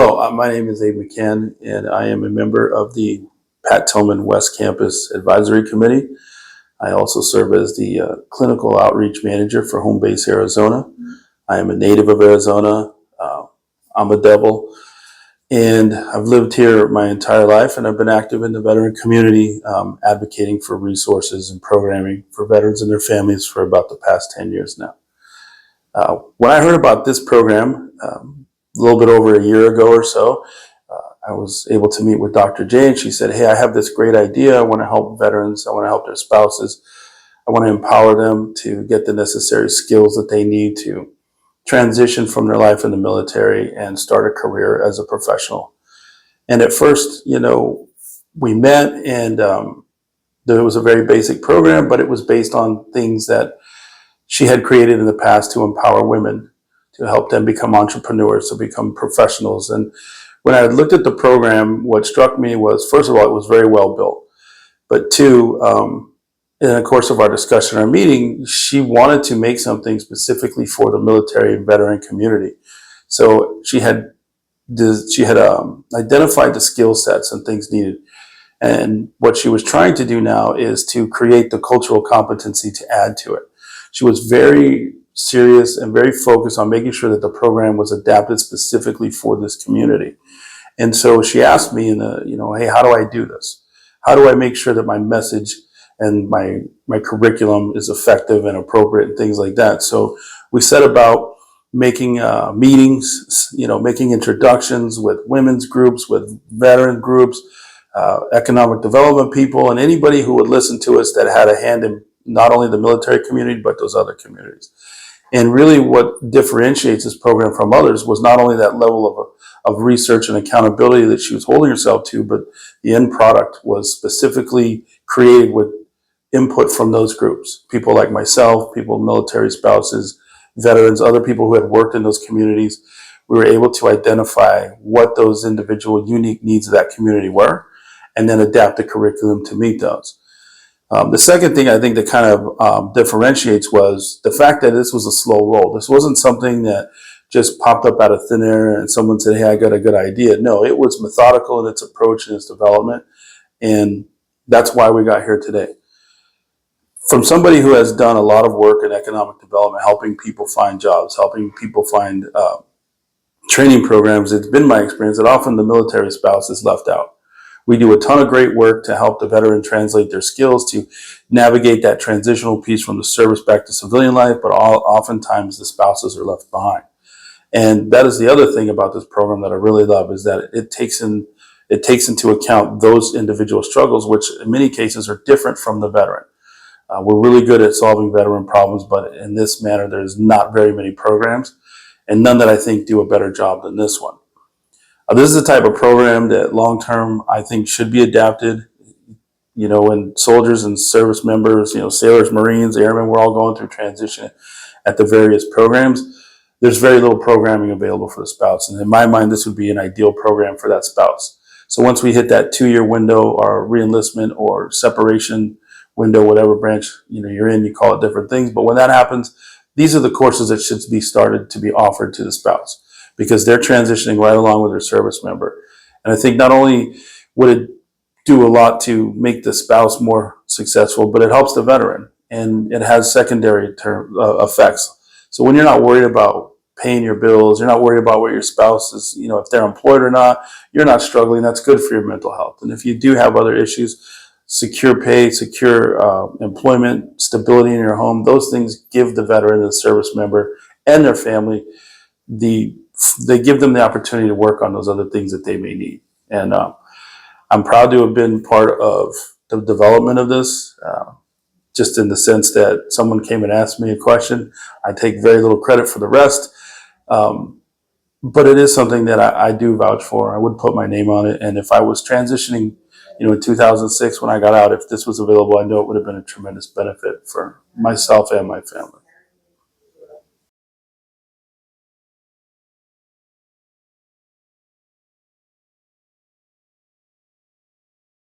My name is Abe McCann, and I am a member of the Pat Tillman West Campus Advisory Committee. I also serve as the Clinical Outreach Manager for Home Base Arizona. I am a native of Arizona. I'm a devil, and I've lived here my entire life, and I've been active in the veteran community, advocating for resources and programming for veterans and their families for about the past 10 years now. When I heard about this program, a little bit over a year ago or so, I was able to meet with Dr. J, and she said, hey, I have this great idea. I want to help veterans. I want to help their spouses. I want to empower them to get the necessary skills that they need to transition from their life in the military and start a career as a professional. And at first, we met, and there was a very basic program, but it was based on things that she had created in the past to empower women, to help them become entrepreneurs, to become professionals. And when I looked at the program, what struck me was, first of all, it was very well built. But two, in the course of our discussion, our meeting, she wanted to make something specifically for the military and veteran community. So she had identified the skill sets and things needed. And what she was trying to do now is to create the cultural competency to add to it. She was very serious and very focused on making sure that the program was adapted specifically for this community. And so she asked me, hey, how do I do this? How do I make sure that my message and my curriculum is effective and appropriate and things like that? So we set about making meetings, making introductions with women's groups, with veteran groups, economic development people, and anybody who would listen to us that had a hand in not only the military community, but those other communities. And really what differentiates this program from others was not only that level of research and accountability that she was holding herself to, but the end product was specifically created with input from those groups. People like myself, people, military spouses, veterans, other people who had worked in those communities. We were able to identify what those individual unique needs of that community were, and then adapt the curriculum to meet those. The second thing I think that kind of differentiates was the fact that this was a slow roll. This wasn't something that just popped up out of thin air and someone said, hey, I got a good idea. No, it was methodical in its approach and its development. And that's why we got here today. From somebody who has done a lot of work in economic development, helping people find jobs, helping people find training programs, it's been my experience that often the military spouse is left out. We do a ton of great work to help the veteran translate their skills to navigate that transitional piece from the service back to civilian life, but oftentimes the spouses are left behind. And that is the other thing about this program that I really love, is that it takes into account those individual struggles, which in many cases are different from the veteran. We're really good at solving veteran problems, but in this manner, there's not very many programs, and none that I think do a better job than this one. This is the type of program that long-term I think should be adapted. When soldiers and service members, sailors, Marines, airmen, we're all going through transition at the various programs. There's very little programming available for the spouse. And in my mind, this would be an ideal program for that spouse. So once we hit that 2-year window, or reenlistment or separation window, whatever branch you're in, you call it different things. But when that happens, these are the courses that should be started to be offered to the spouse, because they're transitioning right along with their service member. And I think not only would it do a lot to make the spouse more successful, but it helps the veteran, and it has secondary effects. So when you're not worried about paying your bills, you're not worried about what your spouse is, if they're employed or not, you're not struggling. That's good for your mental health. And if you do have other issues, secure pay, secure employment, stability in your home, those things give the veteran, the service member, and their family they give them the opportunity to work on those other things that they may need. And I'm proud to have been part of the development of this, just in the sense that someone came and asked me a question. I take very little credit for the rest, but it is something that I do vouch for. I would put my name on it. And if I was transitioning, in 2006 when I got out, if this was available, I know it would have been a tremendous benefit for myself and my family.